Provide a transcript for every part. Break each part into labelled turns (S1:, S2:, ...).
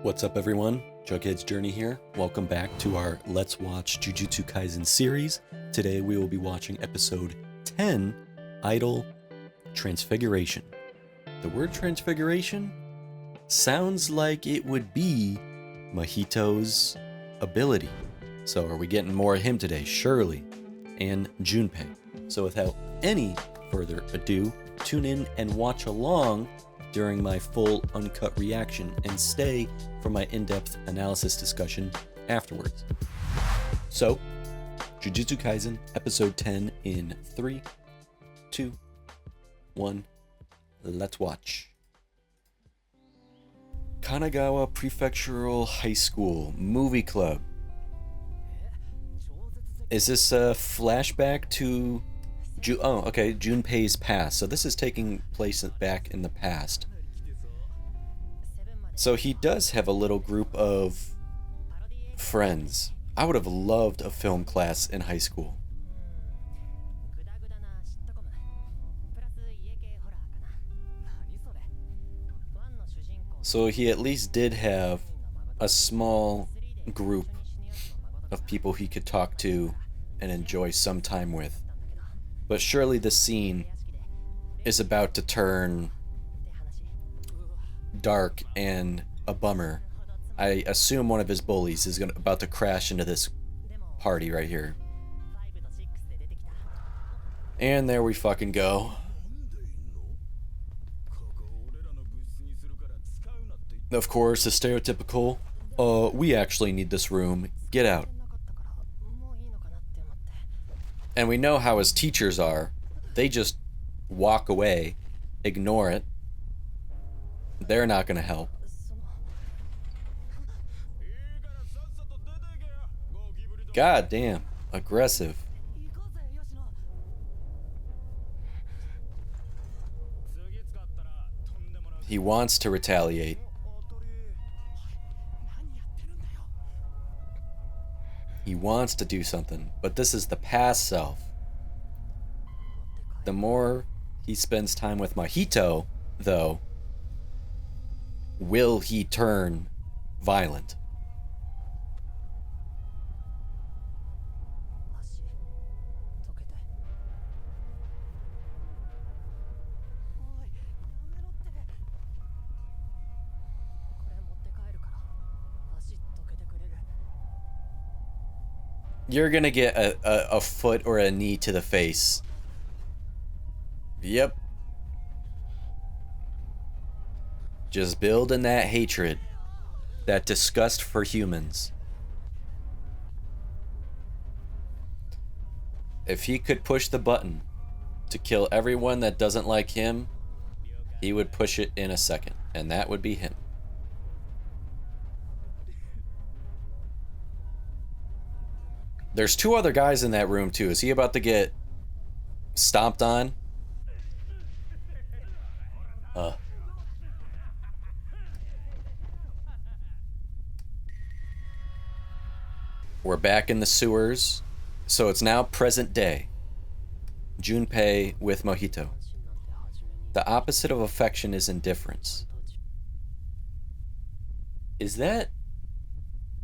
S1: What's up, everyone? Jughead's Journey here. Welcome back to our Let's Watch Jujutsu Kaisen series. Today we will be watching episode 10, Idle Transfiguration. The word transfiguration sounds like it would be Mahito's ability. So are we getting more of him today? Surely. And Junpei. So without any further ado, tune in and watch along during my full uncut reaction and stay for my in-depth analysis discussion afterwards. So, Jujutsu Kaisen episode 10 in 3, 2, 1, let's watch. Kanagawa Prefectural High School Movie Club. Is this a flashback to Junpei's past. So this is taking place back in the past. So he does have a little group of friends. I would have loved a film class in high school. So he at least did have a small group of people he could talk to and enjoy some time with. But surely the scene is about to turn dark and a bummer. I assume one of his bullies is about to crash into this party right here. And there we fucking go. Of course, the stereotypical, we actually need this room, get out. And we know how his teachers are. They just walk away, ignore it. They're not gonna help. God damn, aggressive. He wants to retaliate. He wants to do something, but this is the past self. The more he spends time with Mahito, though, will he turn violent? You're gonna get a foot or a knee to the face. Yep. Just building that hatred. That disgust for humans. If he could push the button to kill everyone that doesn't like him, he would push it in a second. And that would be him. There's two other guys in that room too. Is he about to get stomped on? We're back in the sewers. So it's now present day. Junpei with Mahito. The opposite of affection is indifference. Is that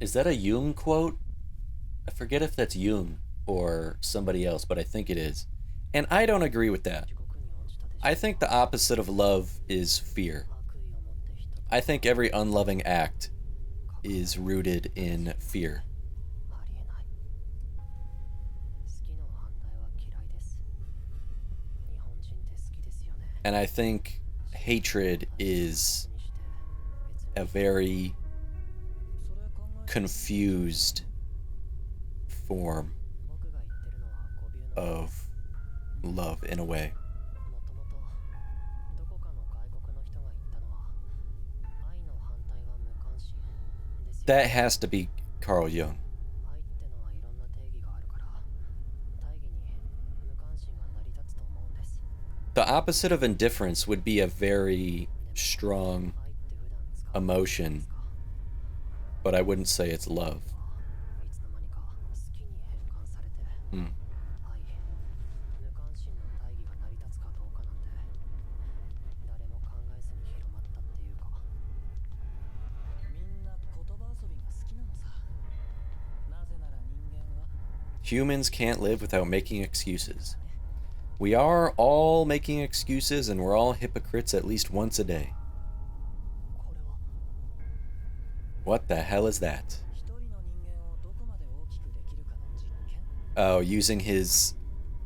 S1: a Jung quote? I forget if that's Jung or somebody else, but I think it is. And I don't agree with that. I think the opposite of love is fear. I think every unloving act is rooted in fear. And I think hatred is a very confused form of love in a way. That has to be Carl Jung. The opposite of indifference would be a very strong emotion, but I wouldn't say it's love. Humans can't live without making excuses. We are all making excuses, and we're all hypocrites at least once a day. What the hell is that? Oh, using his...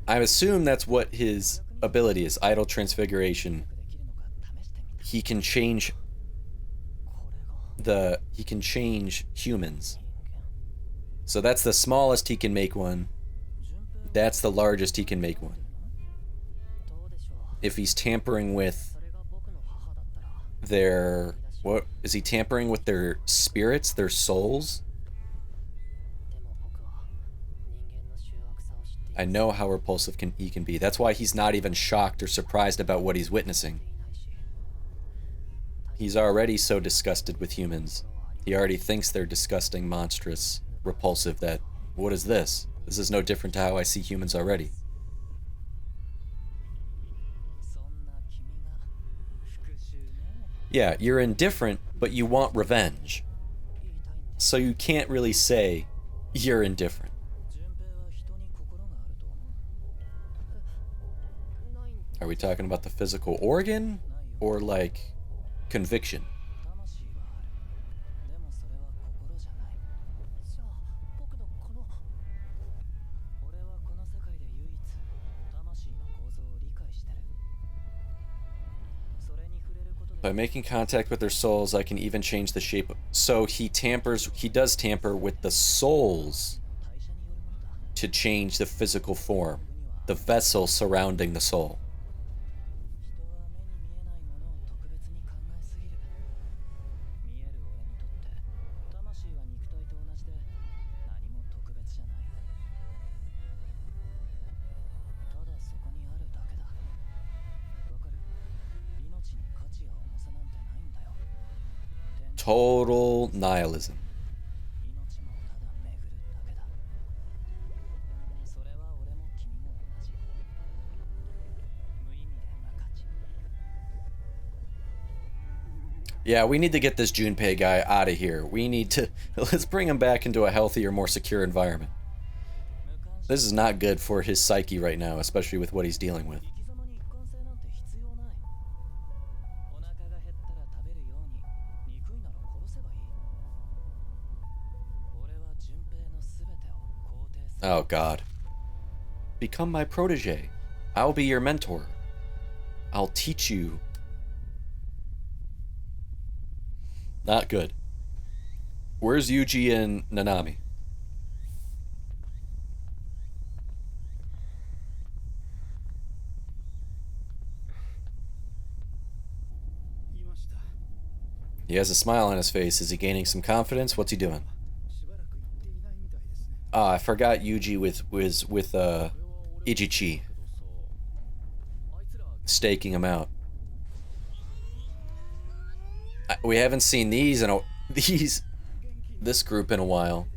S1: I assume that's what his ability is. Idle Transfiguration. He can change... He can change humans. So that's the smallest he can make one. That's the largest he can make one. If he's tampering with their... What? Is he tampering with their spirits, their souls? I know how repulsive he can be. That's why he's not even shocked or surprised about what he's witnessing. He's already so disgusted with humans. He already thinks they're disgusting, monstrous, repulsive, that, what is this? This is no different to how I see humans already. Yeah, you're indifferent, but you want revenge. So you can't really say you're indifferent. Are we talking about the physical organ or like conviction? By making contact with their souls, I can even change the shape. So he does tamper with the souls to change the physical form, the vessel surrounding the soul. Total nihilism. Yeah, we need to get this Junpei guy out of here. We need to... Let's bring him back into a healthier, more secure environment. This is not good for his psyche right now, especially with what he's dealing with. Oh, God. Become my protege. I'll be your mentor. I'll teach you. Not good. Where's Yuji and Nanami? He has a smile on his face. Is he gaining some confidence? What's he doing? Ah, I forgot Yuji was with Ijichi. Staking him out. We haven't seen these in this group in a while.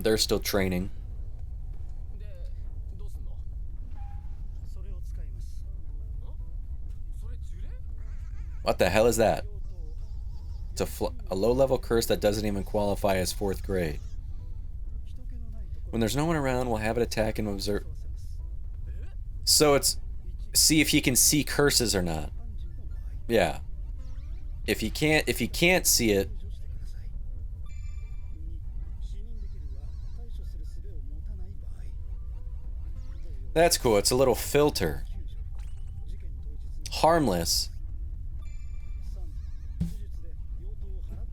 S1: They're still training. What the hell is that? It's a low-level curse that doesn't even qualify as 4th grade. When there's no one around, we'll have it attack and observe. So it's see if he can see curses or not. Yeah. If he can't see it, that's cool. It's a little filter. Harmless.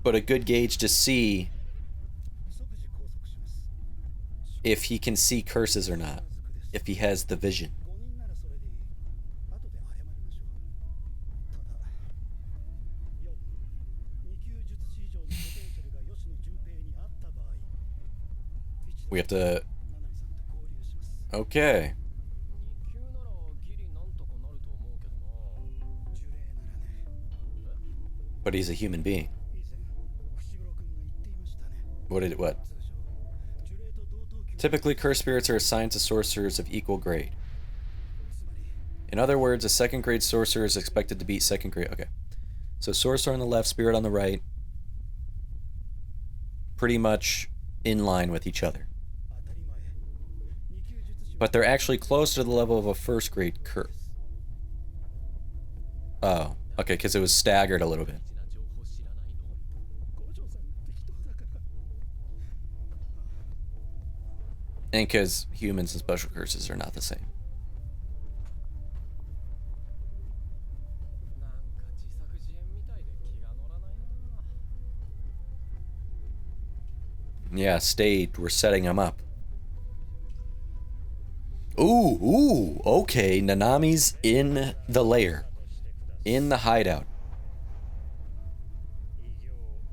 S1: But a good gauge to see if he can see curses or not. If he has the vision. We have to... Okay. But he's a human being. What? Typically, curse spirits are assigned to sorcerers of equal grade. In other words, a 2nd grade sorcerer is expected to beat 2nd grade. Okay. So sorcerer on the left, spirit on the right. Pretty much in line with each other. But they're actually close to the level of a first grade curse. Oh, okay, because it was staggered a little bit. And because humans and special curses are not the same. Yeah, staged. We're setting him up. Ooh, okay. Nanami's in the lair. In the hideout.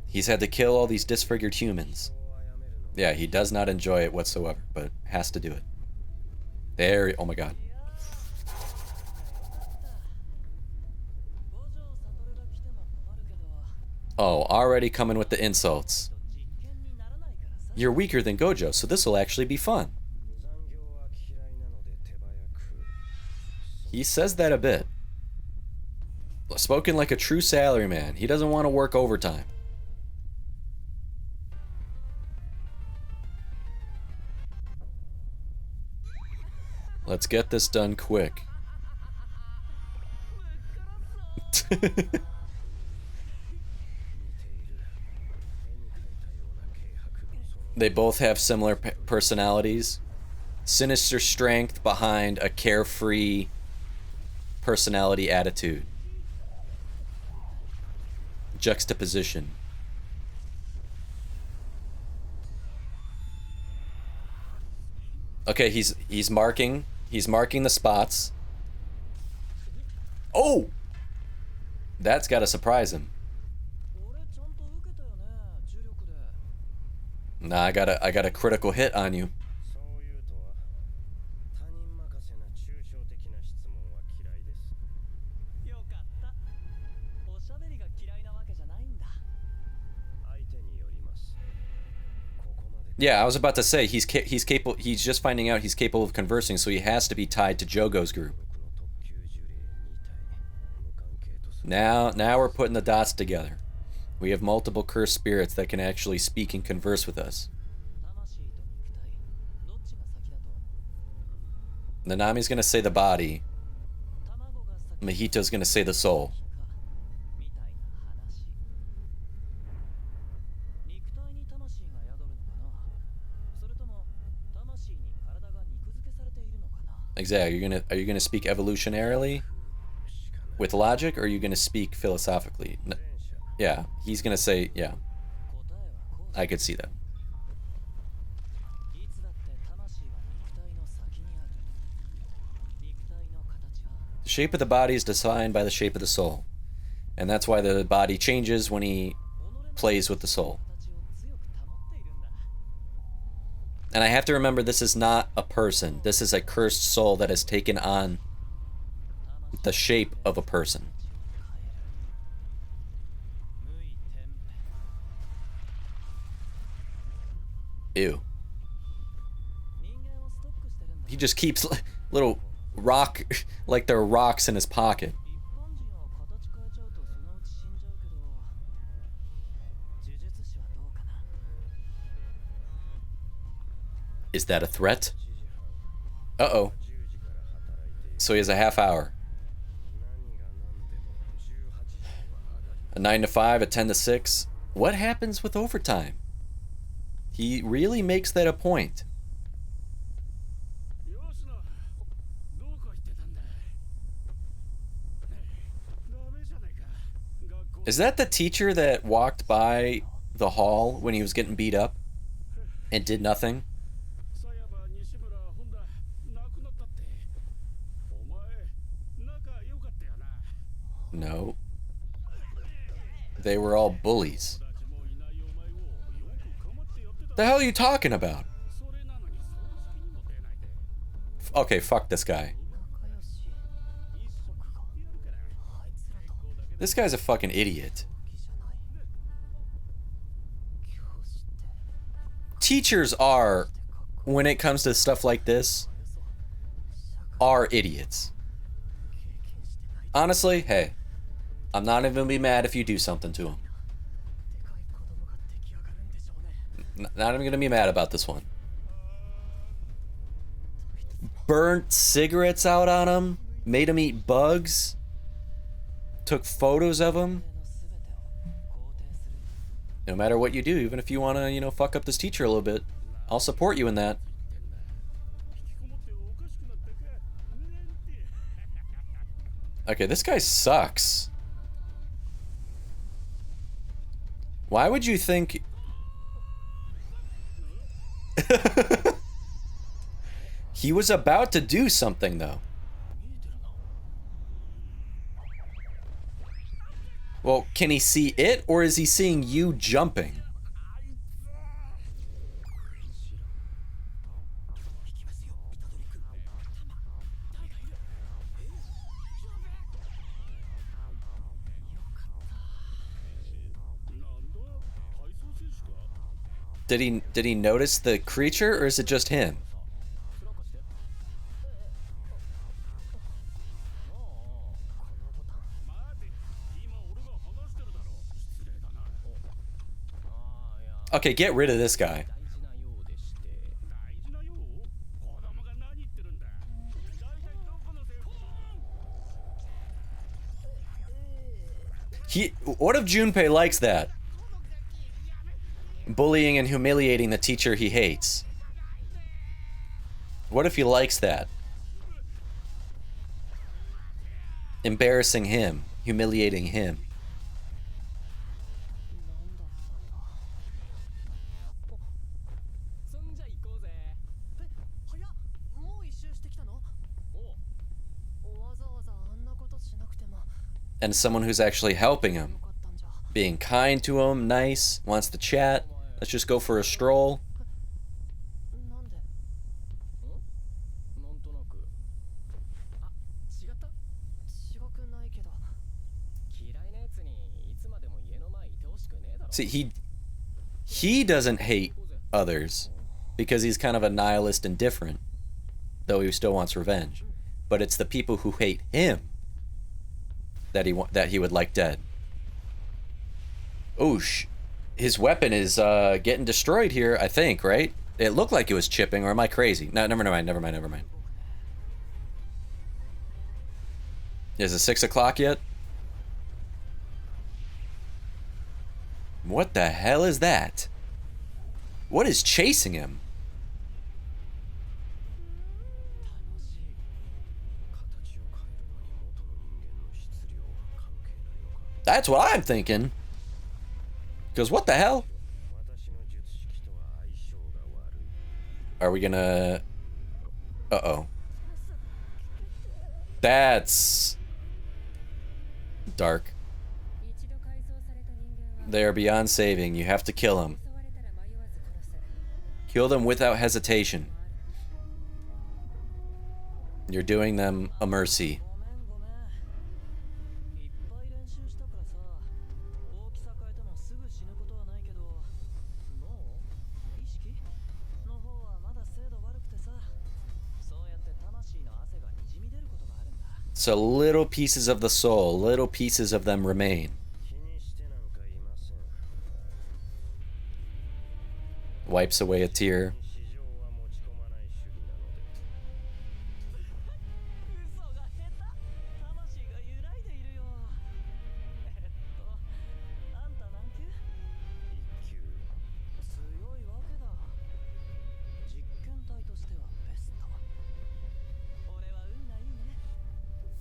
S1: He's had to kill all these disfigured humans. Yeah, he does not enjoy it whatsoever, but has to do it. There, oh my god. Oh, already coming with the insults. You're weaker than Gojo, so this will actually be fun. He says that a bit. Spoken like a true salaryman. He doesn't want to work overtime. Let's get this done quick. They both have similar personalities. Sinister strength behind a carefree personality attitude. Juxtaposition. Okay, he's marking the spots. Oh! That's gotta surprise him. Nah, I got a critical hit on you. Yeah, I was about to say he's capable. He's just finding out he's capable of conversing, so he has to be tied to Jogo's group. Now we're putting the dots together. We have multiple cursed spirits that can actually speak and converse with us. Nanami's gonna say the body. Mahito's gonna say the soul. Exactly. Are you gonna speak evolutionarily with logic, or are you gonna speak philosophically? Yeah, he's gonna say, yeah. I could see that. The shape of the body is defined by the shape of the soul. And that's why the body changes when he plays with the soul. And I have to remember, this is not a person. This is a cursed soul that has taken on the shape of a person. Ew. He just keeps little rock, like there are rocks in his pocket. Is that a threat? Uh-oh. So he has a half hour. A 9 to 5, a 10 to 6. What happens with overtime? He really makes that a point. Is that the teacher that walked by the hall when he was getting beat up and did nothing? No. They were all bullies. The hell are you talking about? Okay, fuck this guy. This guy's a fucking idiot. Teachers are, when it comes to stuff like this, are idiots. Honestly, hey, I'm not even gonna be mad if you do something to him. Not even gonna be mad about this one. burnt cigarettes out on him, made him eat bugs, took photos of him. No matter what you do, even if you want to, you know, fuck up this teacher a little bit, I'll support you in that. Okay, this guy sucks. Why would you think... He was about to do something, though. Well, can he see it, or is he seeing you jumping? Did he notice the creature, or is it just him? Okay, get rid of this guy. What if Junpei likes that? Bullying and humiliating the teacher he hates. What if he likes that? Embarrassing him, humiliating him. And someone who's actually helping him. Being kind to him, nice, wants to chat. Let's just go for a stroll. See, he doesn't hate others because he's kind of a nihilist and different, though he still wants revenge. But it's the people who hate him that he would like dead. Oosh. His weapon is getting destroyed here, I think, right? It looked like it was chipping, or am I crazy? No, never mind. Is it 6 o'clock yet? What the hell is that? What is chasing him? That's what I'm thinking. Because what the hell? Are we gonna... Uh-oh. That's... dark. They are beyond saving. You have to kill them. Kill them without hesitation. You're doing them a mercy. So little pieces of the soul, little pieces of them remain. Wipes away a tear.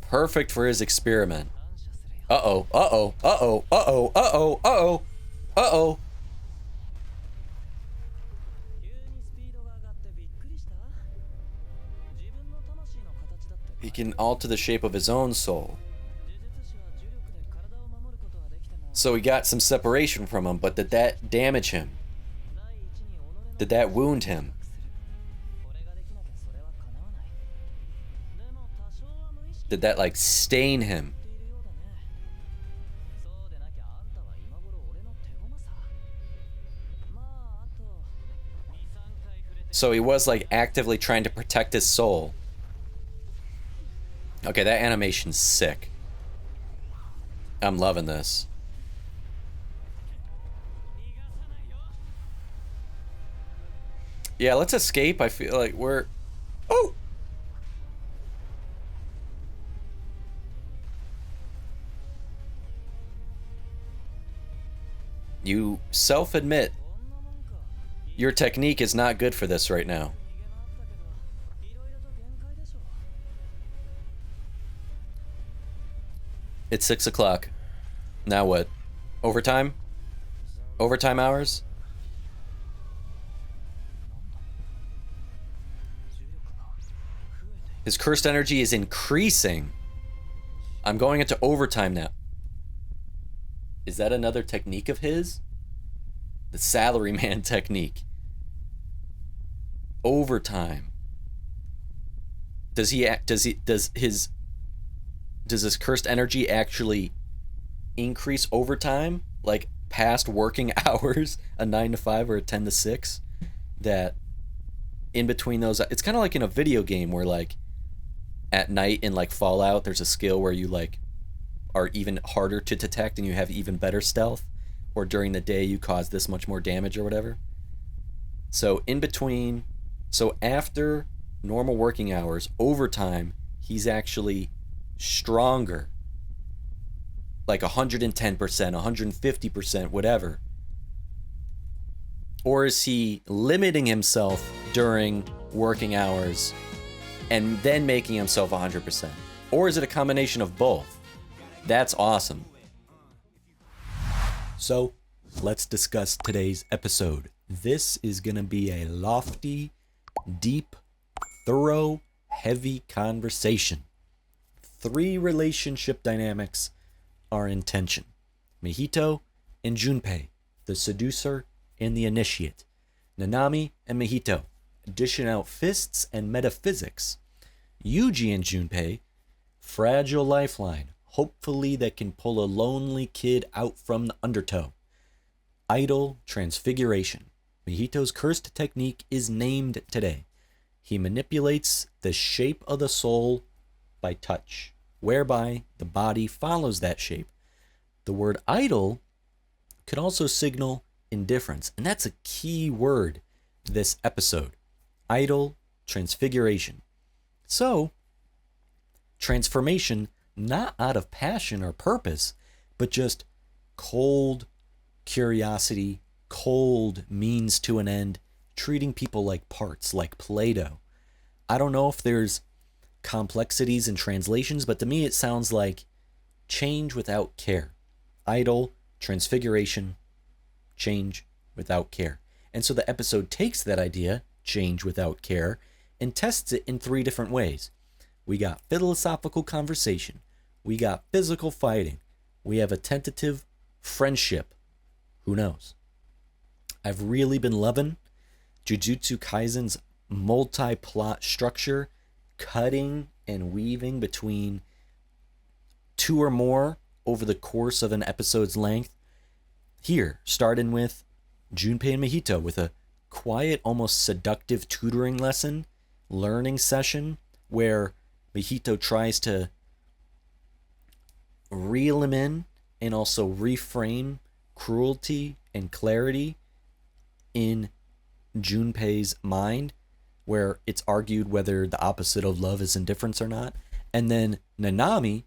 S1: Perfect for his experiment. Uh-oh, uh-oh, uh-oh, uh-oh, uh-oh, uh-oh, uh-oh. He can alter the shape of his own soul. So he got some separation from him, but did that damage him? Did that wound him? Did that, like, stain him? So he was, like, actively trying to protect his soul. Okay, that animation's sick. I'm loving this. Yeah, let's escape. I feel like we're... Oh! self-admit your technique is not good for this right now. It's 6 o'clock. Now what? Overtime? Overtime hours? His cursed energy is increasing. I'm going into overtime now. Is that another technique of his? The salaryman technique. Overtime. Does his cursed energy actually increase overtime? Like past working hours, a 9 to 5 or a 10 to 6? That in between those, it's kind of like in a video game where like at night in like Fallout, there's a skill where you like are even harder to detect and you have even better stealth, or during the day you cause this much more damage or whatever. So in between, so after normal working hours, overtime, he's actually stronger, like 110%, 150%, whatever. Or is he limiting himself during working hours and then making himself 100%? Or is it a combination of both? That's awesome. So, let's discuss today's episode. This is going to be a lofty, deep, thorough, heavy conversation. 3 relationship dynamics are in tension. Mahito and Junpei, the seducer and the initiate. Nanami and Mahito, dishing out fists and metaphysics. Yuji and Junpei, fragile lifeline, hopefully that can pull a lonely kid out from the undertow. Idle Transfiguration. Mahito's cursed technique is named today. He manipulates the shape of the soul by touch, whereby the body follows that shape. The word idle could also signal indifference, and that's a key word this episode. Idle Transfiguration. So, transformation not out of passion or purpose, but just cold curiosity, cold means to an end, treating people like parts, like Play-Doh. I don't know if there's complexities in translations, but to me it sounds like change without care. Idle, transfiguration, change without care. And so the episode takes that idea, change without care, and tests it in 3 different ways. We got philosophical conversation. We got physical fighting. We have a tentative friendship. Who knows? I've really been loving Jujutsu Kaisen's multi-plot structure, cutting and weaving between 2 or more over the course of an episode's length. Here, starting with Junpei and Mahito with a quiet, almost seductive tutoring lesson, learning session, where Mahito tries to reel him in and also reframe cruelty and clarity in Junpei's mind, where it's argued whether the opposite of love is indifference or not. And then Nanami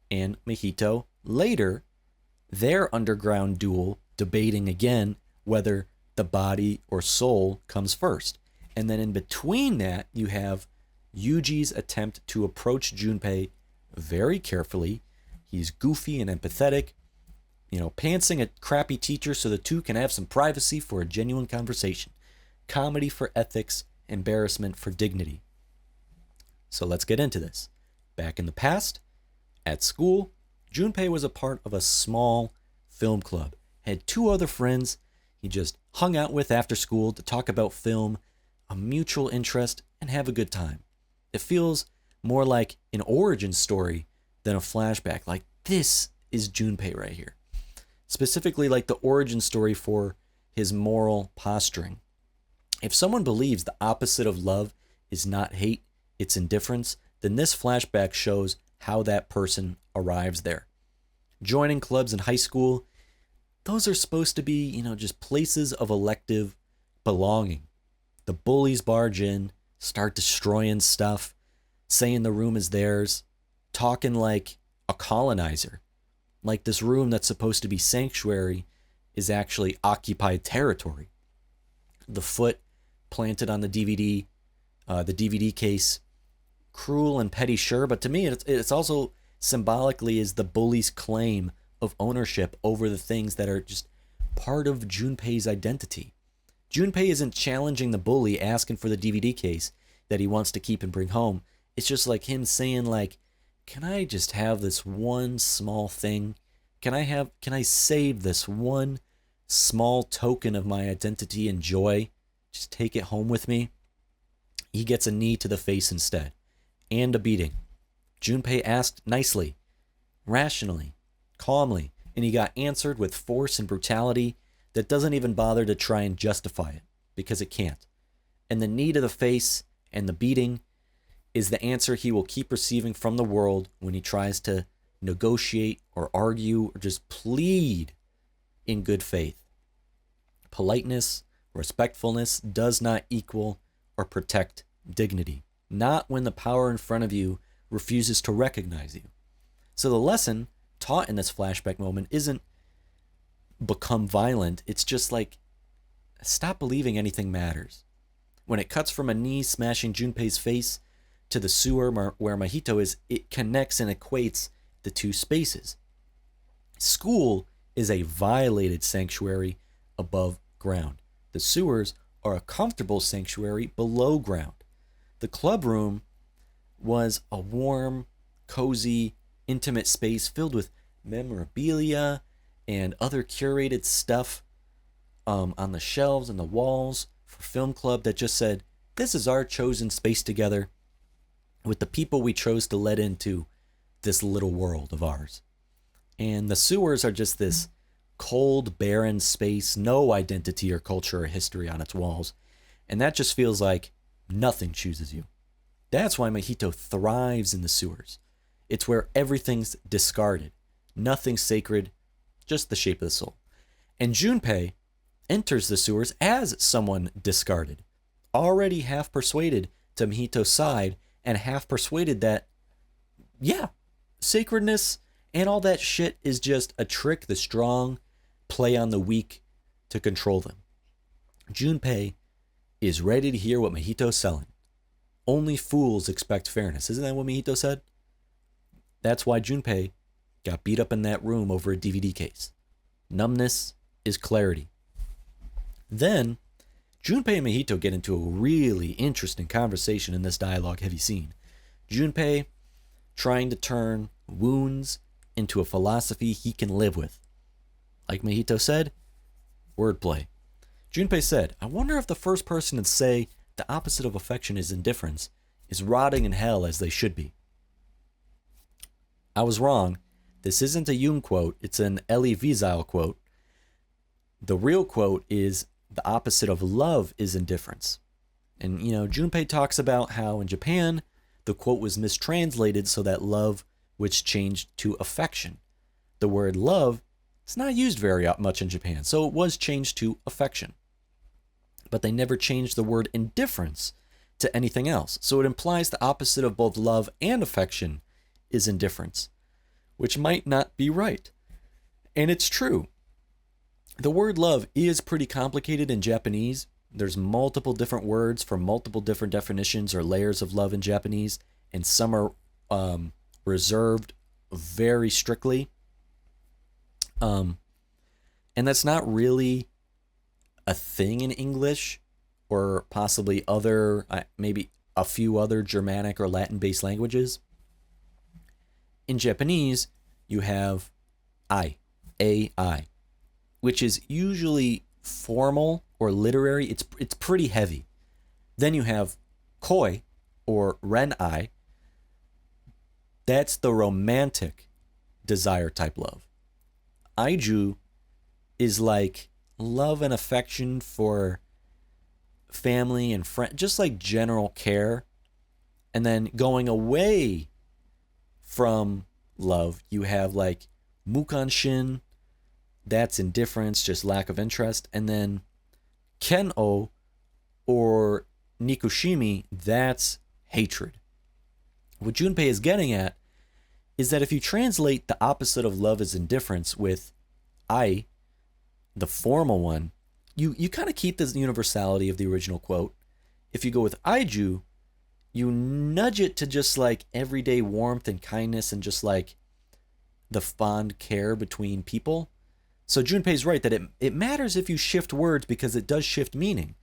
S1: and Mahito later, their underground duel, debating again whether the body or soul comes first. And then in between that, you have Yuji's attempt to approach Junpei very carefully. He's goofy and empathetic, pantsing a crappy teacher so the two can have some privacy for a genuine conversation. Comedy for ethics, embarrassment for dignity. So let's get into this. Back in the past, at school, Junpei was a part of a small film club, had 2 other friends he just hung out with after school to talk about film, a mutual interest, and have a good time. It feels more like an origin story than a flashback. Like, this is Junpei right here. Specifically, like the origin story for his moral posturing. If someone believes the opposite of love is not hate, it's indifference, then this flashback shows how that person arrives there. Joining clubs in high school, those are supposed to be, just places of elective belonging. The bullies barge in, start destroying stuff, saying the room is theirs, talking like a colonizer. Like this room that's supposed to be sanctuary is actually occupied territory. The foot planted on the DVD case, cruel and petty, sure, but to me it's also symbolically is the bully's claim of ownership over the things that are just part of Junpei's identity. Junpei isn't challenging the bully, asking for the DVD case that he wants to keep and bring home. It's just like him saying, like, can I just have this one small thing? Can I save this one small token of my identity and joy? Just take it home with me. He gets a knee to the face instead, and a beating. Junpei asked nicely, rationally, calmly, and he got answered with force and brutality that doesn't even bother to try and justify it, because it can't. And the knee to the face and the beating is the answer he will keep receiving from the world when he tries to negotiate or argue or just plead in good faith. Politeness, respectfulness does not equal or protect dignity, not when the power in front of you refuses to recognize you. So the lesson taught in this flashback moment isn't become violent. It's just like, stop believing anything matters. When it cuts from a knee smashing Junpei's face to the sewer where Mahito is, it connects and equates the two spaces. School is a violated sanctuary above ground. The sewers are a comfortable sanctuary below ground. The club room was a warm, cozy, intimate space filled with memorabilia and other curated stuff on the shelves and the walls for film club that just said, this is our chosen space together with the people we chose to let into this little world of ours. And the sewers are just this cold, barren space, no identity or culture or history on its walls. And that just feels like nothing chooses you. That's why Mahito thrives in the sewers. It's where everything's discarded. Nothing sacred, just the shape of the soul. And Junpei enters the sewers as someone discarded, already half persuaded to Mahito's side and half persuaded that, yeah, sacredness and all that shit is just a trick the strong play on the weak to control them. Junpei is ready to hear what Mahito's selling. Only fools expect fairness. Isn't that what Mahito said? That's why Junpei got beat up in that room over a DVD case. Numbness is clarity. Then, Junpei and Mahito get into a really interesting conversation in this dialogue-heavy scene. Junpei trying to turn wounds into a philosophy he can live with. Like Mahito said, wordplay. Junpei said, I wonder if the first person to say the opposite of affection is indifference is rotting in hell as they should be. I was wrong. This isn't a Jung quote, it's an Elie Wiesel quote. The real quote is, the opposite of love is indifference. And, Junpei talks about how in Japan, the quote was mistranslated so that love was changed to affection. The word love is not used very much in Japan, so it was changed to affection. But they never changed the word indifference to anything else. So it implies the opposite of both love and affection is indifference, which might not be right. And it's true. The word love is pretty complicated in Japanese. There's multiple different words for multiple different definitions or layers of love in Japanese, and some are reserved very strictly. And that's not really a thing in English or possibly other, maybe a few other Germanic or Latin-based languages. In Japanese, you have I, which is usually formal or literary. It's pretty heavy. Then you have koi or ren-ai. That's the romantic desire type love. Aiju is like love and affection for family and friend, just like general care. And then going away from love, you have like mukanshin, that's indifference, just lack of interest. And then ken-o or nikushimi, that's hatred. What Junpei is getting at is that if you translate the opposite of love as indifference with ai, the formal one, you kind of keep the universality of the original quote. If you go with Aiju, you nudge it to just like everyday warmth and kindness and just like the fond care between people. So Junpei's right that it matters if you shift words because it does shift meaning.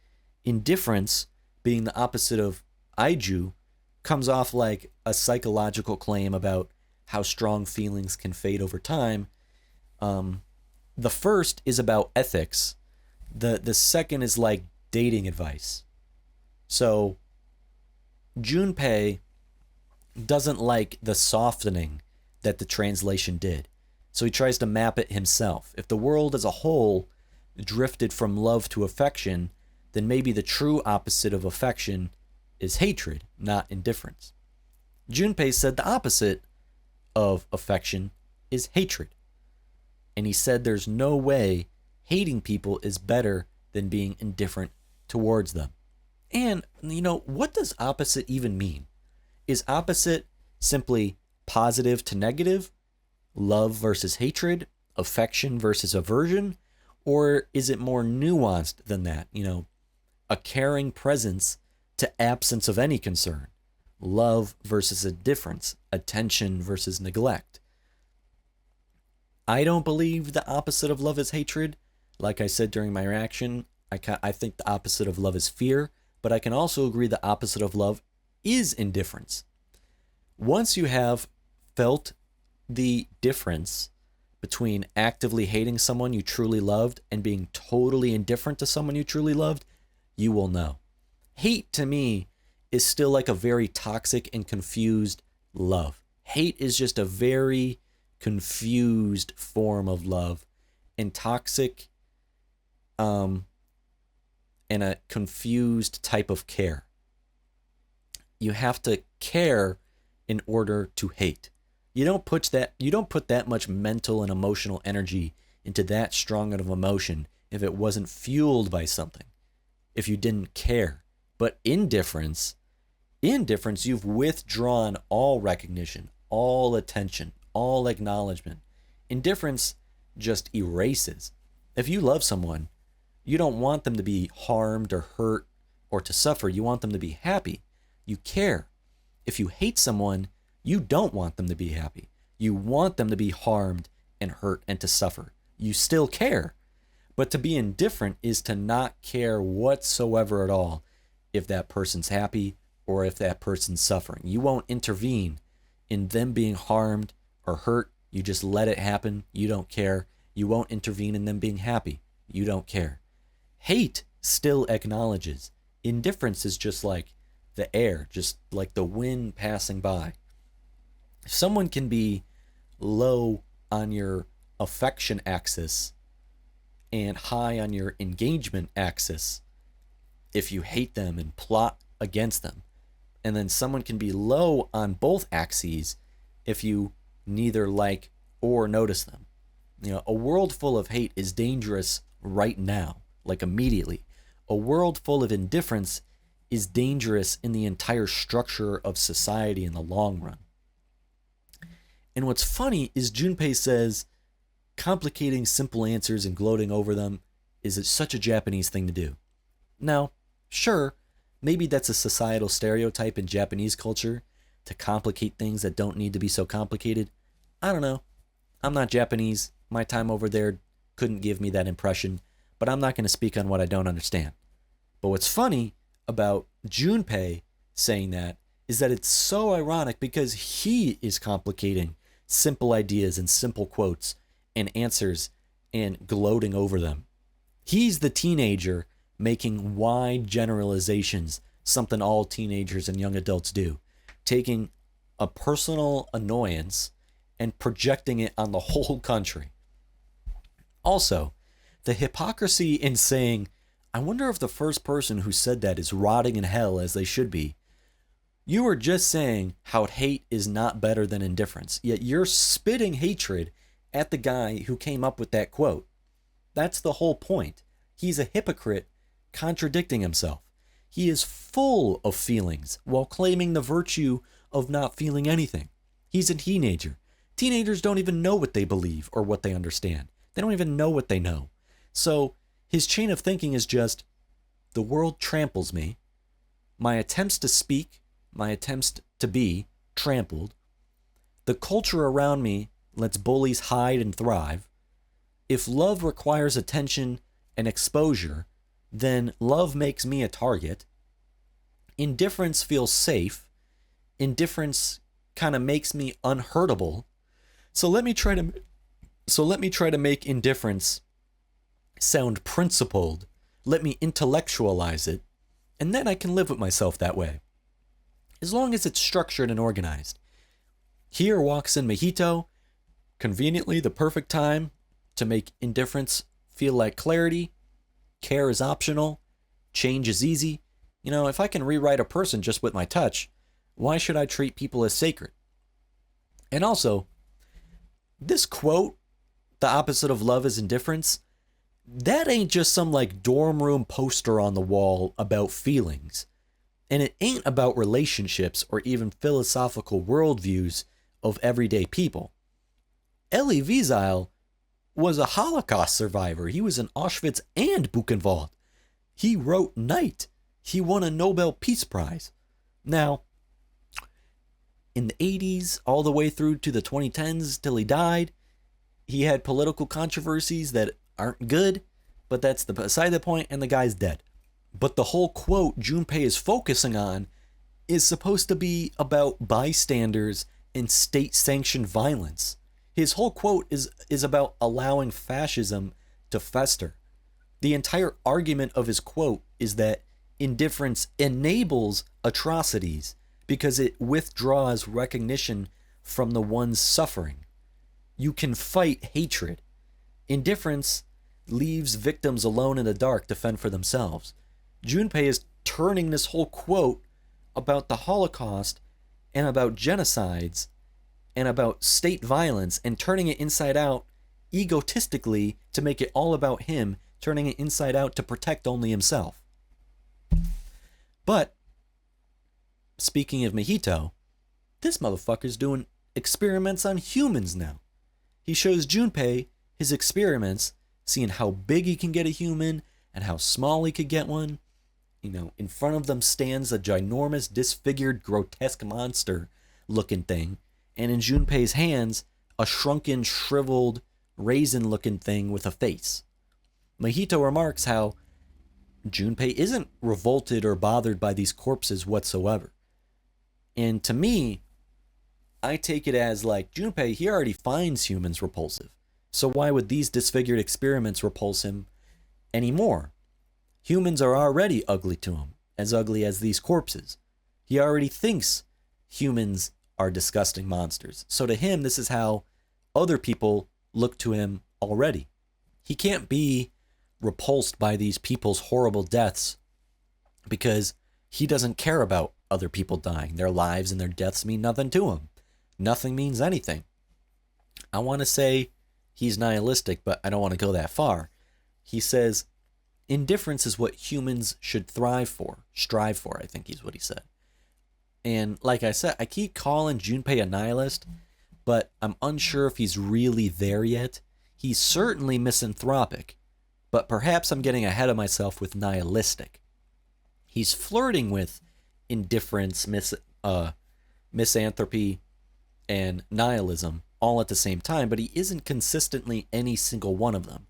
S1: Indifference, being the opposite of Aiju, comes off like a psychological claim about how strong feelings can fade over time. The first is about ethics. The second is like dating advice. So Junpei doesn't like the softening that the translation did. So he tries to map it himself. If the world as a whole drifted from love to affection, then maybe the true opposite of affection is hatred, not indifference. Junpei said the opposite of affection is hatred. And he said there's no way hating people is better than being indifferent towards them. And, what does opposite even mean? Is opposite simply positive to negative? Love versus hatred? Affection versus aversion? Or is it more nuanced than that? A caring presence to absence of any concern. Love versus indifference. Attention versus neglect. I don't believe the opposite of love is hatred. Like I said during my reaction, I think the opposite of love is fear, but I can also agree the opposite of love is indifference. Once you have felt the difference between actively hating someone you truly loved and being totally indifferent to someone you truly loved, you will know. Hate to me is still like a very toxic and confused love. Hate is just a very confused form of love, and toxic and a confused type of care. You have to care in order to hate. You don't put that much mental and emotional energy into that strong of emotion if it wasn't fueled by something. If you didn't care. But indifference, you've withdrawn all recognition, all attention, all acknowledgement. Indifference just erases. If you love someone, you don't want them to be harmed or hurt or to suffer. You want them to be happy. You care. If you hate someone, you don't want them to be happy. You want them to be harmed and hurt and to suffer. You still care. But to be indifferent is to not care whatsoever at all if that person's happy or if that person's suffering. You won't intervene in them being harmed or hurt. You just let it happen. You don't care. You won't intervene in them being happy. You don't care. Hate still acknowledges. Indifference is just like the air, just like the wind passing by. Someone can be low on your affection axis and high on your engagement axis if you hate them and plot against them. And then someone can be low on both axes if you neither like or notice them. A world full of hate is dangerous right now, like immediately. A world full of indifference is dangerous in the entire structure of society in the long run. And what's funny is Junpei says complicating simple answers and gloating over them is such a Japanese thing to do. Now, sure, maybe that's a societal stereotype in Japanese culture to complicate things that don't need to be so complicated. I don't know. I'm not Japanese. My time over there couldn't give me that impression, but I'm not going to speak on what I don't understand. But what's funny about Junpei saying that is that it's so ironic because he is complicating simple ideas and simple quotes and answers and gloating over them. He's the teenager making wide generalizations, something all teenagers and young adults do, taking a personal annoyance and projecting it on the whole country. Also, the hypocrisy in saying, I wonder if the first person who said that is rotting in hell as they should be. You were just saying how hate is not better than indifference, yet you're spitting hatred at the guy who came up with that quote. That's the whole point. He's a hypocrite contradicting himself. He is full of feelings while claiming the virtue of not feeling anything. He's a teenager. Teenagers don't even know what they believe or what they understand. They don't even know what they know. So his chain of thinking is just, the world tramples me. My attempts to speak, my attempts to be trampled. The culture around me lets bullies hide and thrive. If love requires attention and exposure, then love makes me a target. Indifference feels safe. Indifference kind of makes me unhurtable. So let me try to make indifference sound principled. Let me intellectualize it, and then I can live with myself that way, as long as it's structured and organized. Here walks in Mahito, conveniently the perfect time to make indifference feel like clarity. Care is optional. Change is easy. You know, if I can rewrite a person just with my touch, why should I treat people as sacred? And also, this quote, the opposite of love is indifference, that ain't just some like dorm room poster on the wall about feelings. And it ain't about relationships or even philosophical worldviews of everyday people. Elie Wiesel was a Holocaust survivor. He was in Auschwitz and Buchenwald. He wrote Night. He won a Nobel Peace Prize. Now, in the 80s, all the way through to the 2010s till he died, he had political controversies that aren't good, but that's beside the point, and the guy's dead. But the whole quote Junpei is focusing on is supposed to be about bystanders and state-sanctioned violence. His whole quote is about allowing fascism to fester. The entire argument of his quote is that indifference enables atrocities because it withdraws recognition from the ones suffering. You can fight hatred. Indifference leaves victims alone in the dark to fend for themselves. Junpei is turning this whole quote about the Holocaust and about genocides and about state violence and turning it inside out egotistically to make it all about him, turning it inside out to protect only himself. But, speaking of Mahito, this motherfucker's doing experiments on humans now. He shows Junpei his experiments, seeing how big he can get a human and how small he could get one. You know, in front of them stands a ginormous, disfigured, grotesque monster looking thing. And in Junpei's hands, a shrunken, shriveled, raisin-looking thing with a face. Mahito remarks how Junpei isn't revolted or bothered by these corpses whatsoever. And to me, I take it as like, Junpei, he already finds humans repulsive. So why would these disfigured experiments repulse him anymore? Humans are already ugly to him, as ugly as these corpses. He already thinks humans are disgusting monsters. So to him, this is how other people look to him already. He can't be repulsed by these people's horrible deaths because he doesn't care about other people dying. Their lives and their deaths mean nothing to him. Nothing means anything. I want to say he's nihilistic, but I don't want to go that far. He says, indifference is what humans should strive for, I think is what he said. And like I said, I keep calling Junpei a nihilist, but I'm unsure if he's really there yet. He's certainly misanthropic, but perhaps I'm getting ahead of myself with nihilistic. He's flirting with indifference, misanthropy, and nihilism all at the same time, but he isn't consistently any single one of them.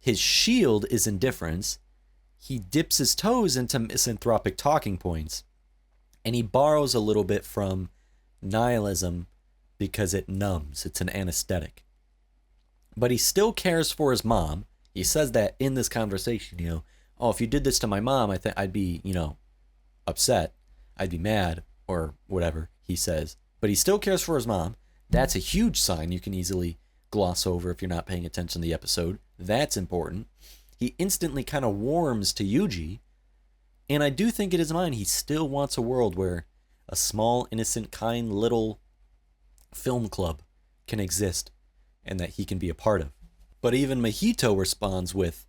S1: His shield is indifference. He dips his toes into misanthropic talking points, and he borrows a little bit from nihilism because it numbs. It's an anesthetic. But he still cares for his mom. He says that in this conversation, you know, oh, if you did this to my mom, I think I'd be, you know, upset. I'd be mad or whatever, he says. But he still cares for his mom. That's a huge sign you can easily gloss over if you're not paying attention to the episode. That's important. He instantly kind of warms to Yuji. And I do think in his mind he still wants a world where a small, innocent, kind little film club can exist and that he can be a part of. But even Mahito responds with,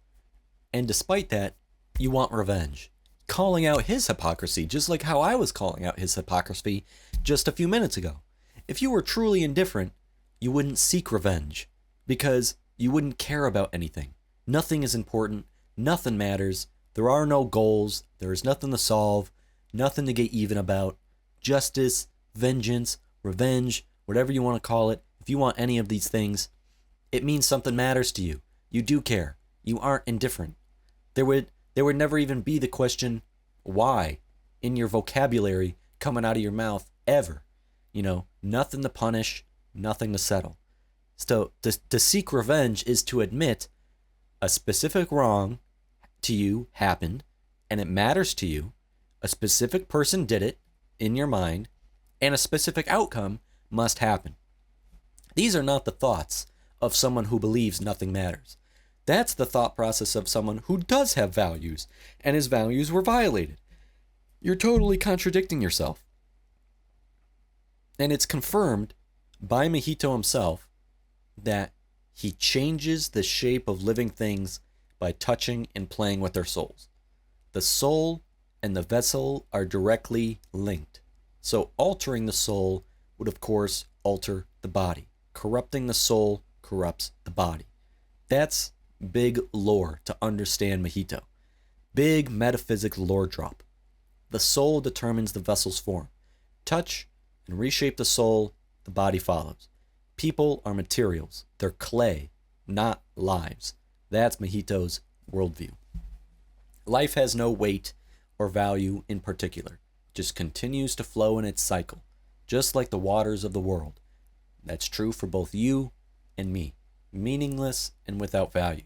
S1: and despite that, you want revenge. Calling out his hypocrisy, just like how I was calling out his hypocrisy just a few minutes ago. If you were truly indifferent, you wouldn't seek revenge, because you wouldn't care about anything. Nothing is important. Nothing matters. There are no goals. There is nothing to solve. Nothing to get even about. Justice, vengeance, revenge, whatever you want to call it. If you want any of these things, it means something matters to you. You do care. You aren't indifferent. There would never even be the question, why, in your vocabulary coming out of your mouth, ever. Nothing to punish, nothing to settle. So to seek revenge is to admit a specific wrong to you happened, and it matters to you. A specific person did it in your mind, and a specific outcome must happen. These are not the thoughts of someone who believes nothing matters. That's the thought process of someone who does have values, and his values were violated. You're totally contradicting yourself. And it's confirmed by Mahito himself that he changes the shape of living things by touching and playing with their souls. The soul and the vessel are directly linked. So altering the soul would, of course, alter the body. Corrupting the soul corrupts the body. That's big lore to understand Mahito. Big metaphysics lore drop. The soul determines the vessel's form. Touch and reshape the soul, the body follows. People are materials. They're clay, not lives. That's Mahito's worldview. Life has no weight or value in particular. It just continues to flow in its cycle, just like the waters of the world. That's true for both you and me, meaningless and without value.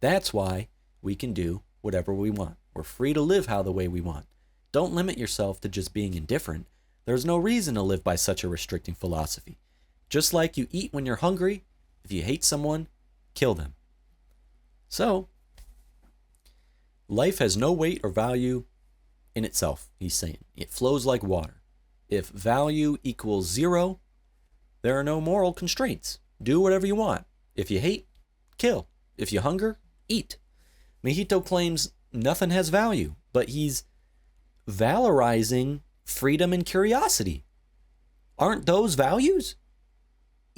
S1: That's why we can do whatever we want. We're free to live the way we want. Don't limit yourself to just being indifferent. There's no reason to live by such a restricting philosophy. Just like you eat when you're hungry, if you hate someone, kill them. So, life has no weight or value in itself, he's saying. It flows like water. If value equals 0, there are no moral constraints. Do whatever you want. If you hate, kill. If you hunger, eat. Mahito claims nothing has value, but he's valorizing freedom and curiosity. Aren't those values?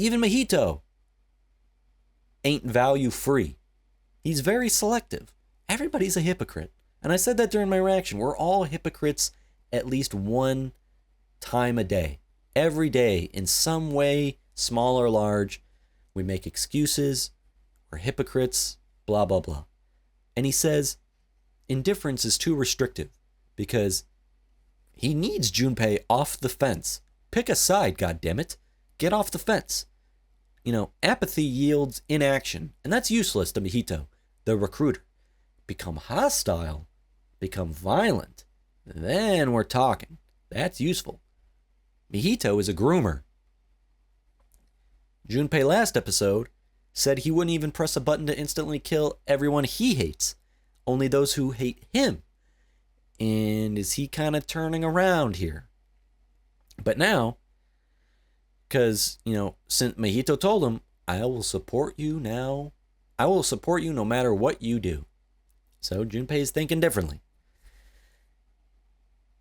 S1: Even Mahito ain't value free. He's very selective. Everybody's a hypocrite. And I said that during my reaction. We're all hypocrites at least one time a day. Every day, in some way, small or large, we make excuses. We're hypocrites, blah, blah, blah. And he says indifference is too restrictive because he needs Junpei off the fence. Pick a side, goddammit. Get off the fence. Apathy yields inaction, and that's useless to Mahito, the recruiter. Become hostile, become violent, then we're talking. That's useful. Mahito is a groomer. Junpei last episode said he wouldn't even press a button to instantly kill everyone he hates, only those who hate him. And is he kind of turning around here? But now, because, since Mahito told him, I will support you now. I will support you no matter what you do. So Junpei is thinking differently.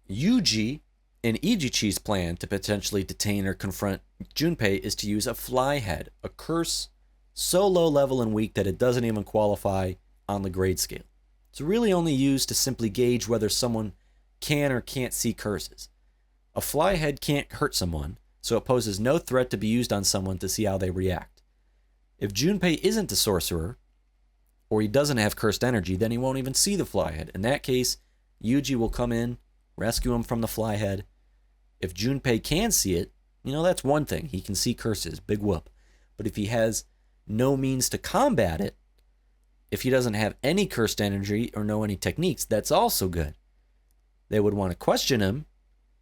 S1: Yuji and Ijichi's plan to potentially detain or confront Junpei is to use a fly head, a curse so low level and weak that it doesn't even qualify on the grade scale. It's really only used to simply gauge whether someone can or can't see curses. A fly head can't hurt someone, so it poses no threat to be used on someone to see how they react. If Junpei isn't a sorcerer, or he doesn't have cursed energy, then he won't even see the fly head. In that case, Yuji will come in, rescue him from the fly head. If Junpei can see it, that's one thing. He can see curses, big whoop. But if he has no means to combat it, if he doesn't have any cursed energy or know any techniques, that's also good. They would want to question him,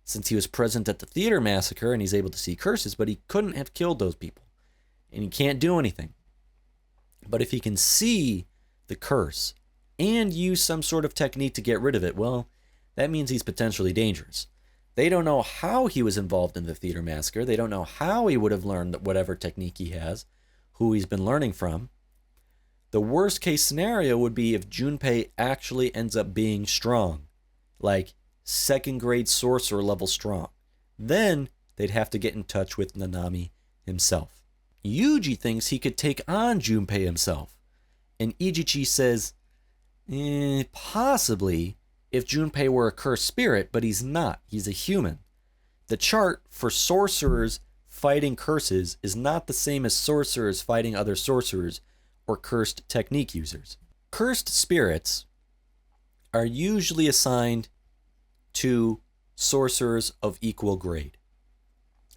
S1: since he was present at the theater massacre and he's able to see curses, but he couldn't have killed those people. And he can't do anything. But if he can see the curse and use some sort of technique to get rid of it, well, that means he's potentially dangerous. They don't know how he was involved in the theater massacre. They don't know how he would have learned whatever technique he has, who he's been learning from. The worst case scenario would be if Junpei actually ends up being strong, like second grade sorcerer level strong. Then they'd have to get in touch with Nanami himself. Yuji thinks he could take on Junpei himself. And Ijichi says, possibly if Junpei were a cursed spirit, but he's not. He's a human. The chart for sorcerers fighting curses is not the same as sorcerers fighting other sorcerers or cursed technique users. Cursed spirits are usually assigned to sorcerers of equal grade.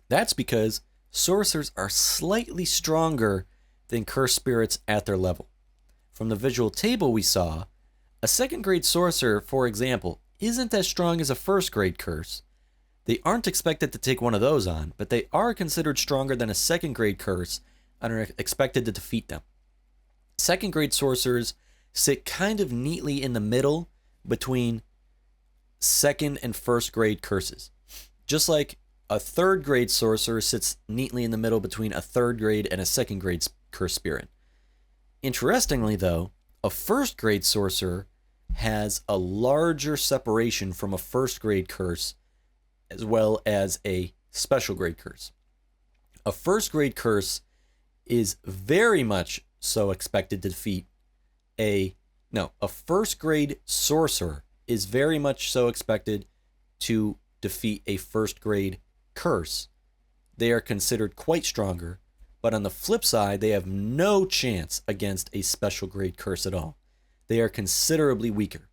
S1: That's because sorcerers are slightly stronger than cursed spirits at their level. From the visual table we saw, a second grade sorcerer, for example, isn't as strong as a first grade curse. They aren't expected to take one of those on, but they are considered stronger than a second grade curse and are expected to defeat them. Second grade sorcerers sit kind of neatly in the middle between second and first grade curses. Just like a third grade sorcerer sits neatly in the middle between a third grade and a second grade curse spirit. Interestingly, though, a first grade sorcerer has a larger separation from a first grade curse as well as a special grade curse. A first grade curse is very much so expected to defeat a first grade sorcerer is very much so expected to defeat a first grade curse. They are considered quite stronger, but on the flip side, they have no chance against a special grade curse at all. They are considerably weaker.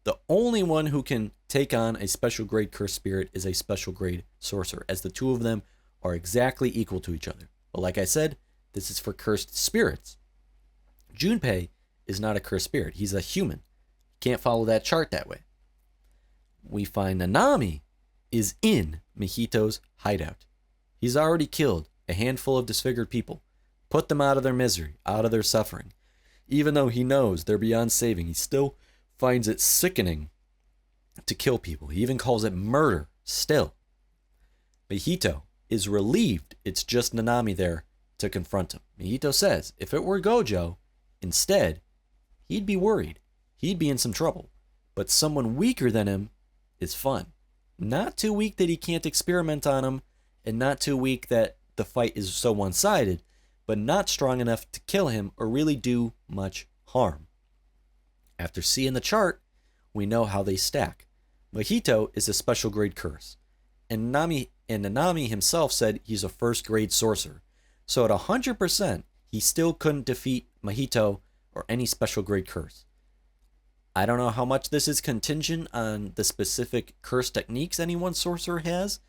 S1: The only one who can take on a special grade curse spirit is a special grade sorcerer, as the two of them are exactly equal to each other. But like I said, this is for cursed spirits. Junpei is not a cursed spirit. He's a human. Can't follow that chart that way. We find Nanami is in Mahito's hideout. He's already killed a handful of disfigured people, put them out of their misery, out of their suffering. Even though he knows they're beyond saving, he still finds it sickening to kill people. He even calls it murder still. Mahito is relieved it's just Nanami there to confront him. Mahito says if it were Gojo, instead, he'd be worried. He'd be in some trouble. But someone weaker than him is fun. Not too weak that he can't experiment on him, and not too weak that the fight is so one-sided, but not strong enough to kill him or really do much harm. After seeing the chart, we know how they stack. Mahito is a special grade curse, and Nanami himself said he's a first grade sorcerer. So at 100%, he still couldn't defeat Mahito or any special grade curse. I don't know how much this is contingent on the specific curse techniques any one sorcerer has.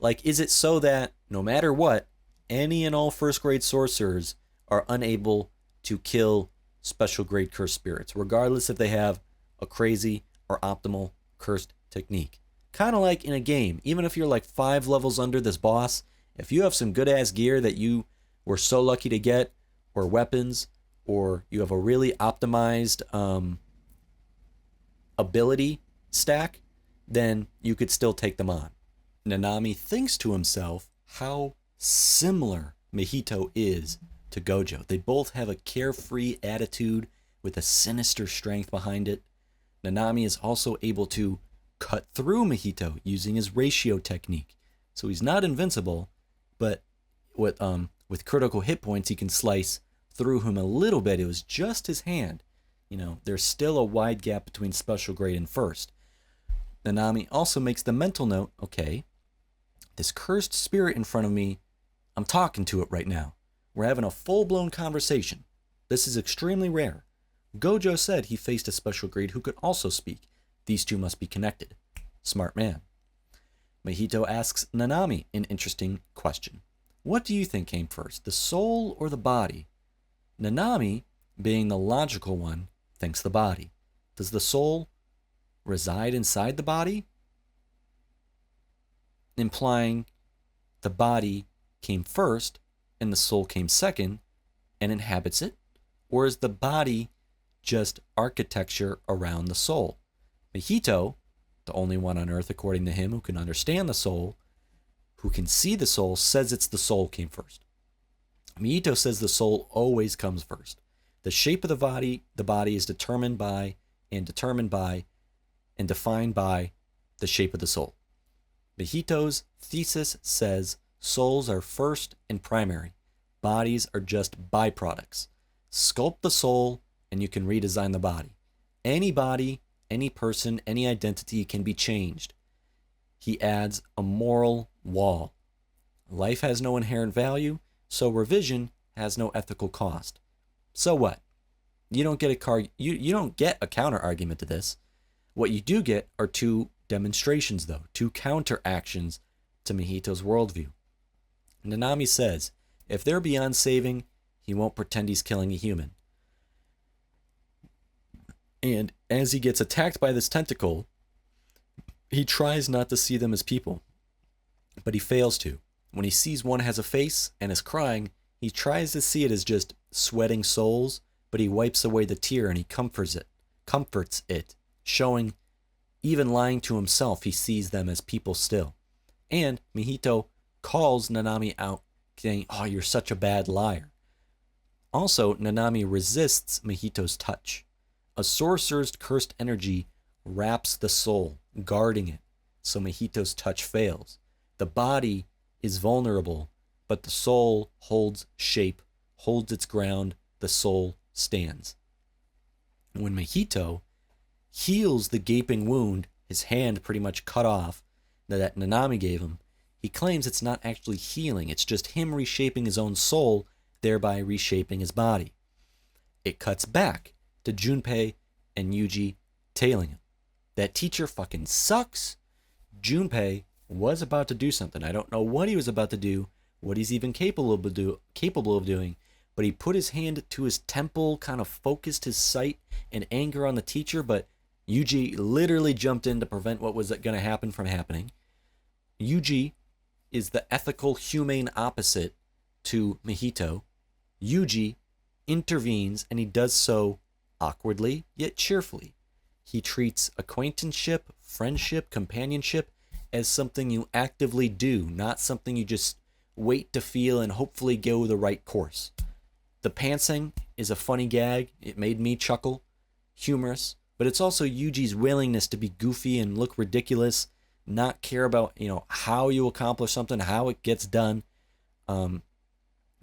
S1: Like, is it so that no matter what, any and all first grade sorcerers are unable to kill special grade cursed spirits, regardless if they have a crazy or optimal cursed technique? Kind of like in a game, even if you're like 5 levels under this boss, if you have some good ass gear that you were so lucky to get, or weapons, or you have a really optimized ability stack, then you could still take them on. Nanami thinks to himself how similar Mahito is to Gojo. They both have a carefree attitude with a sinister strength behind it. Nanami is also able to cut through Mahito using his ratio technique. So he's not invincible, but with critical hit points, he can slice through him a little bit. It was just his hand. You know, there's still a wide gap between special grade and first. Nanami also makes the mental note, okay, this cursed spirit in front of me, I'm talking to it right now. We're having a full-blown conversation. This is extremely rare. Gojo said he faced a special grade who could also speak. These two must be connected. Smart man. Mahito asks Nanami an interesting question. What do you think came first, the soul or the body? Nanami, being the logical one, thinks the body. Does the soul reside inside the body? Implying the body came first and the soul came second and inhabits it? Or is the body just architecture around the soul? Mahito, the only one on earth according to him who can understand the soul, who can see the soul, says it's the soul came first. Mahito says the soul always comes first. The shape of the body is determined by and defined by the shape of the soul. Mahito's thesis says souls are first and primary. Bodies are just byproducts. Sculpt the soul and you can redesign the body. Any body, any person, any identity can be changed. He adds a moral wall. Life has no inherent value, so revision has no ethical cost. So what? You don't get you don't get a counter argument to this. What you do get are two demonstrations, though, two counter actions to Mahito's worldview. Nanami says, if they're beyond saving, he won't pretend he's killing a human. And as he gets attacked by this tentacle, he tries not to see them as people, but he fails to. When he sees one has a face and is crying, he tries to see it as just sweating souls, but he wipes away the tear and he comforts it, showing, even lying to himself, he sees them as people still. And Mahito calls Nanami out, saying, oh, you're such a bad liar. Also, Nanami resists Mahito's touch. A sorcerer's cursed energy wraps the soul, guarding it, so Mahito's touch fails. The body is vulnerable, but the soul holds shape, holds its ground, the soul stands. When Mahito heals the gaping wound, his hand pretty much cut off, that Nanami gave him, he claims it's not actually healing, it's just him reshaping his own soul, thereby reshaping his body. It cuts back to Junpei and Yuji tailing him. That teacher fucking sucks. Junpei was about to do something. I don't know what he was about to do, what he's even capable of doing, but he put his hand to his temple, kind of focused his sight and anger on the teacher, but Yuji literally jumped in to prevent what was going to happen from happening. Yuji is the ethical, humane opposite to Mahito. Yuji intervenes, and he does so awkwardly, yet cheerfully. He treats acquaintanceship, friendship, companionship as something you actively do, not something you just wait to feel and hopefully go the right course. The pantsing is a funny gag. It made me chuckle. Humorous. But it's also Yuji's willingness to be goofy and look ridiculous, not care about, how you accomplish something, how it gets done.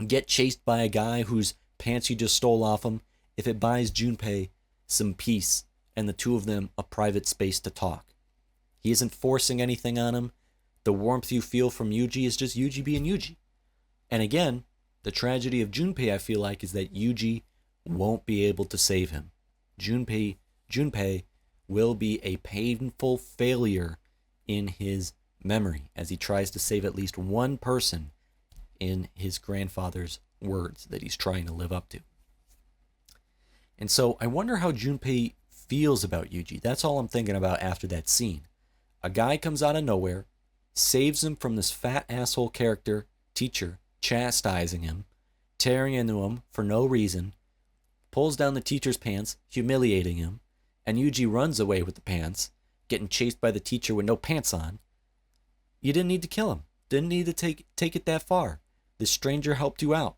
S1: Get chased by a guy whose pants you just stole off him, if it buys Junpei some peace and the two of them a private space to talk. He isn't forcing anything on him. The warmth you feel from Yuji is just Yuji being Yuji. And again, the tragedy of Junpei, I feel like, is that Yuji won't be able to save him. Junpei will be a painful failure in his memory as he tries to save at least one person in his grandfather's words that he's trying to live up to. And so I wonder how Junpei feels about Yuji. That's all I'm thinking about after that scene. A guy comes out of nowhere, saves him from this fat asshole character, teacher, chastising him, tearing into him for no reason, pulls down the teacher's pants, humiliating him, and Yuji runs away with the pants, getting chased by the teacher with no pants on. You didn't need to kill him. Didn't need to take it that far. This stranger helped you out.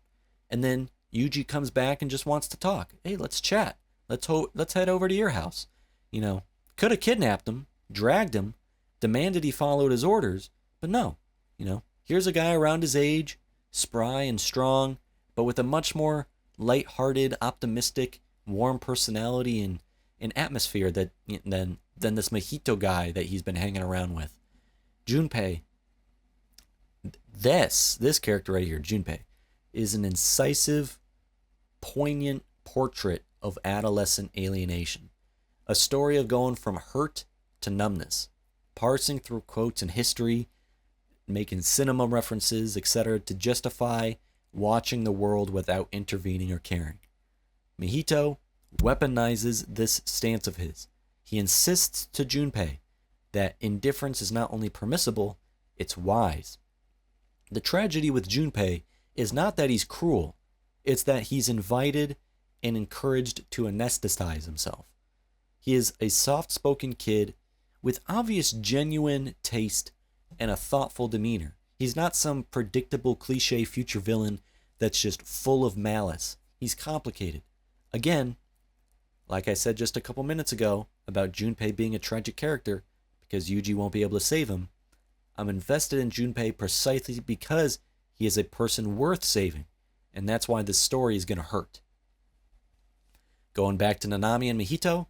S1: And then Yuji comes back and just wants to talk. Hey, let's chat. Let's head over to your house. Could have kidnapped him, dragged him, demanded he followed his orders, but no. Here's a guy around his age, spry and strong, but with a much more light-hearted, optimistic, warm personality and atmosphere than this Mahito guy that he's been hanging around with. Junpei, this character right here, Junpei, is an incisive, poignant portrait of adolescent alienation. A story of going from hurt to numbness, parsing through quotes in history, making cinema references, etc., to justify watching the world without intervening or caring. Mahito weaponizes this stance of his. He insists to Junpei that indifference is not only permissible, it's wise. The tragedy with Junpei is not that he's cruel, it's that he's invited and encouraged to anesthetize himself. He is a soft-spoken kid with obvious genuine taste and a thoughtful demeanor. He's not some predictable cliche future villain that's just full of malice. He's complicated. Again, like I said just a couple minutes ago about Junpei being a tragic character because Yuji won't be able to save him, I'm invested in Junpei precisely because he is a person worth saving, and that's why this story is going to hurt. Going back to Nanami and Mahito,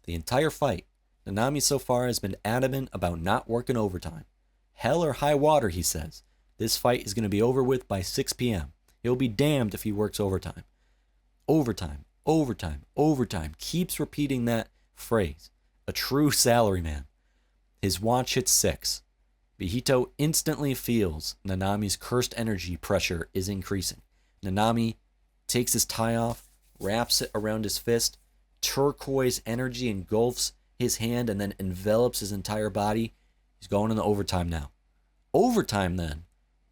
S1: the entire fight, Nanami so far has been adamant about not working overtime. Hell or high water, he says. This fight is going to be over with by 6 p.m. He'll be damned if he works overtime. Overtime, overtime, overtime. Keeps repeating that phrase. A true salaryman. His watch hits 6. Mahito instantly feels Nanami's cursed energy pressure is increasing. Nanami takes his tie off, wraps it around his fist. Turquoise energy engulfs his hand and then envelops his entire body. He's going into overtime now. Overtime, then,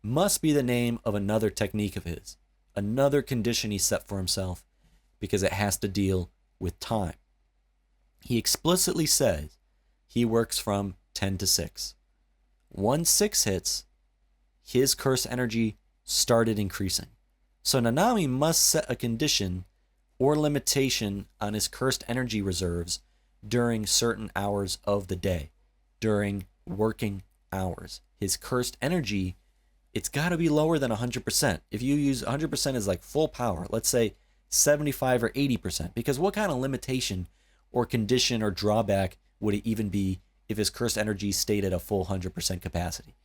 S1: must be the name of another technique of his. Another condition he set for himself, because it has to deal with time. He explicitly says he works from 10 to 6. Once 6 hits, his curse energy started increasing. So Nanami must set a condition or limitation on his cursed energy reserves during certain hours of the day, during working hours. His cursed energy, it's got to be lower than 100%. If you use 100% as like full power, let's say 75 or 80%, because what kind of limitation or condition or drawback would it even be if his cursed energy stayed at a full 100% capacity?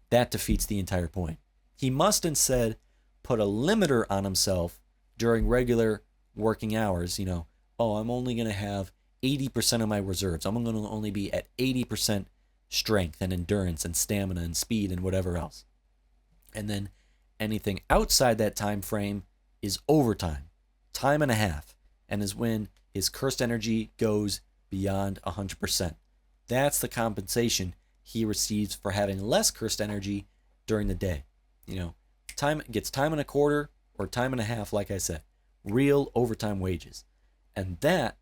S1: That defeats the entire point. He must instead put a limiter on himself during regular working hours. I'm only going to have 80% of my reserves. I'm going to only be at 80% strength and endurance and stamina and speed and whatever else. And then anything outside that time frame is overtime, time and a half, and is when his cursed energy goes beyond 100%. That's the compensation he receives for having less cursed energy during the day. Time gets time and a quarter or time and a half, like I said, real overtime wages. And that,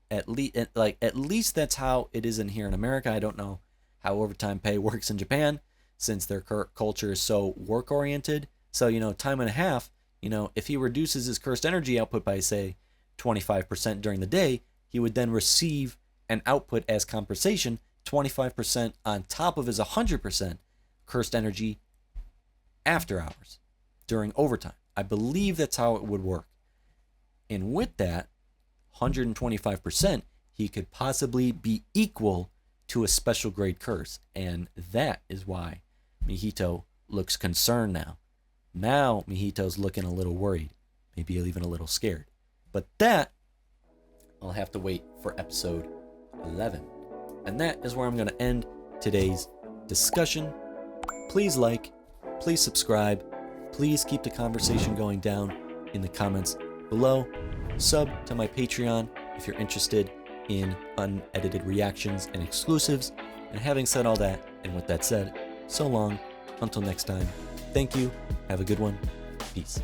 S1: at least that's how it is in here in America. I don't know how overtime pay works in Japan, since their culture is so work-oriented. So, time and a half, if he reduces his cursed energy output by, say, 25% during the day, he would then receive an output as compensation, 25% on top of his 100% cursed energy after hours, during overtime. I believe that's how it would work. And with that, 125%, he could possibly be equal to a special grade curse. And that is why Mahito looks concerned now. Now Mahito's looking a little worried, maybe even a little scared. But that, I'll have to wait for episode 11. And that is where I'm going to end today's discussion. Please like, please subscribe, please keep the conversation going down in the comments below. Sub to my Patreon if you're interested in unedited reactions and exclusives. And having said all that, and with that said, so long, until next time, thank you, have a good one, peace.